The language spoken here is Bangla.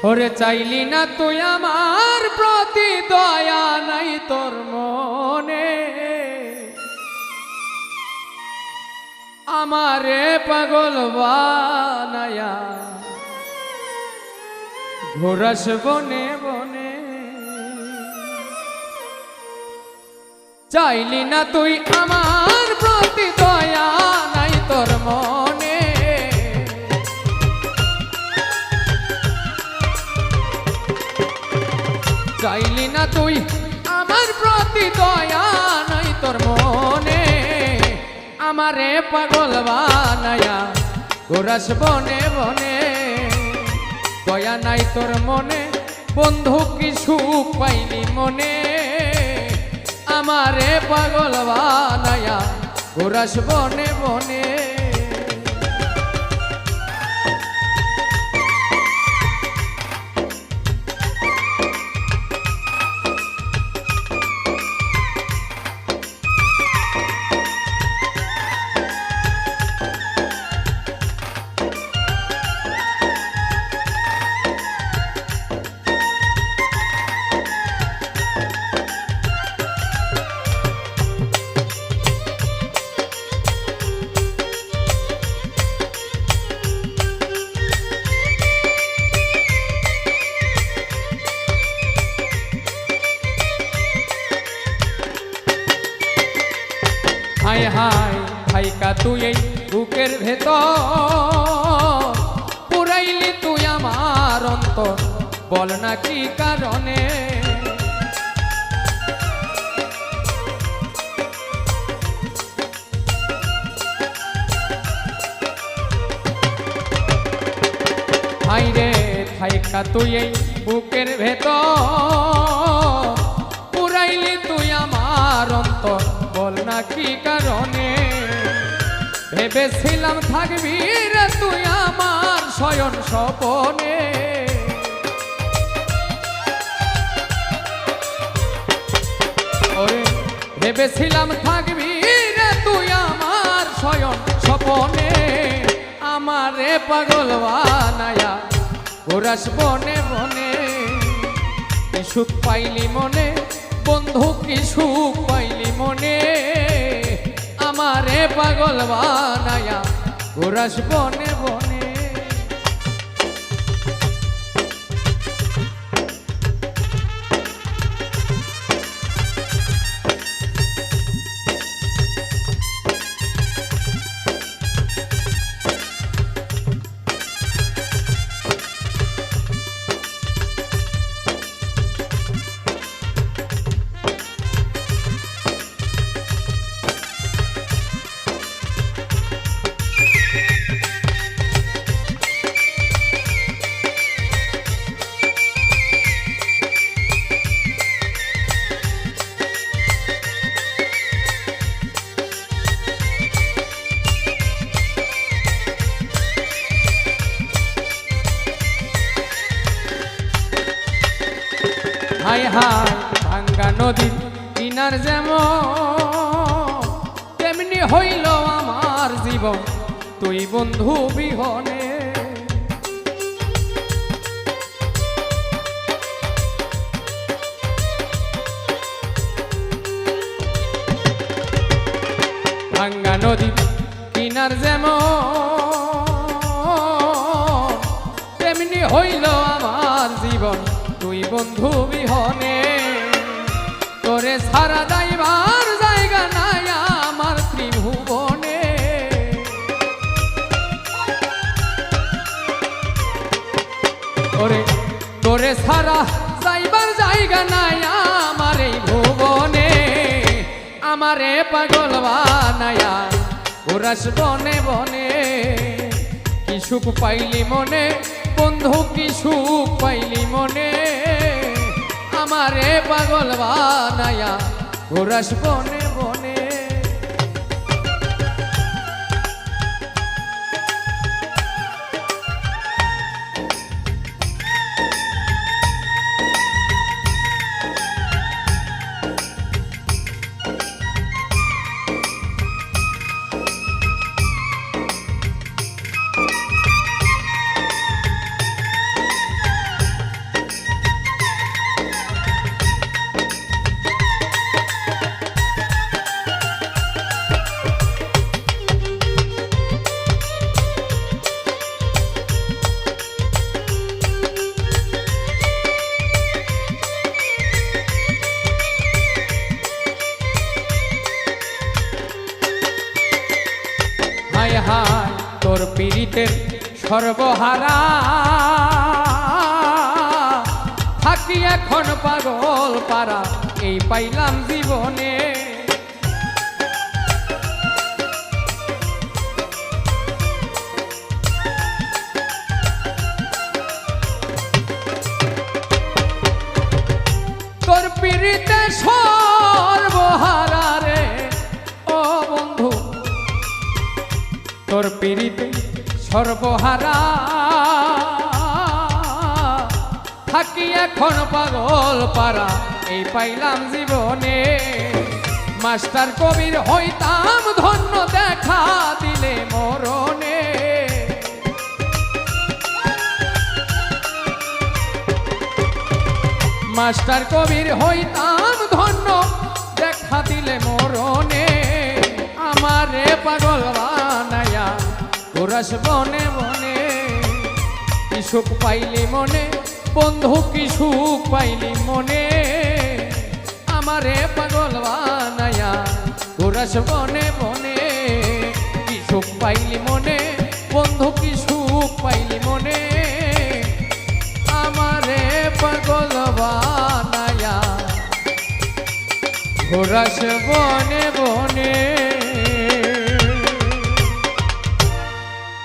ওরে চাইলি না তুই আমার প্রতি দয়া নাই তোর মনে, আমারে পাগল বানায়া ঘোরাস বনে বনে। চাইলি না তুই আমার প্রতি দয়া নাই তোর মনে, চাইলি না তুই আমার প্রতি দয়া নাই তোর মনে, আমারে পাগল বানায়া ঘোরাস বনে বনে। দয়া নাই তোর মনে বন্ধু কি সুখ পাইনি মনে, আমারে পাগল বানায়া ঘোরাস বনে বনে। হায় হায় হাইকা তুই এই বুকের ভেতর, পুরাইলি তুই আমার অন্তর, বল না কি কারণে। হায় রে হাইকা তুই এই বুকের ভেতর, পুরাইলি তুই আমার অন্তর, বল না কি কারণে। ভেবেছিলাম থাকবি রে তুই আমার শয়ন স্বপনে, ওরে ভেবেছিলাম থাকবি রে তুই আমার শয়ন স্বপনে, আমারে পাগল বানায়া ঘোরাস বনে বনে। কি সুখ পাইলি মনে বন্ধু কি সুখ পাইলি মনে, আমারে পাগল বানায়া ঘোরাস বনে বনে। হায় হায় ভাঙ্গা নদীর কিনার যেমন, তেমনি হইল আমার জীবন তুই বন্ধু বিহনে। ভাঙ্গা নদীর কিনার যেমন, তেমনি হইল আমার জীবন তুই বন্ধু বিহনে। তোরে সারা যাইবার জায়গা নাই আমার ত্রিভুবনে, ওরে তোরে সারা যাইবার জায়গা নাই আমার এই ভুবনে, আমারে পাগল বানায়া ঘোরাস বনে বনে। কি সুখ পাইলি মনে বন্ধু কি সুখ পাইলি মনে, আমারে পাগল বানায়া ঘোরাস বনে বনে। সর্বহারা থাকি এখন পাগল পারা এই পাইলাম জীবনে। তোর পিড়িতে সর্বহারা রে ও বন্ধু, তোর পিড়িতে সর্বহারা থাকি এখন পাগল পারা এই পাইলাম জীবনে। মাস্টার কবির হইতাম ধন্য দেখা দিলে মরণে। মাস্টার কবির হইতাম ধন্য দেখা দিলে মরণে। আমারে পাগল বানায়া ঘোরাস বনে বনে, কি সুখ পাইলি মনে বন্ধু, কি সুখ পাইলি মনে। আমারে পাগল বানায়া ঘোরাস বনে বনে, কি সুখ পাইলি মনে বন্ধু, কি সুখ পাইলি মনে। আমারে পাগল বানায়া ঘোরাস বনে বনে।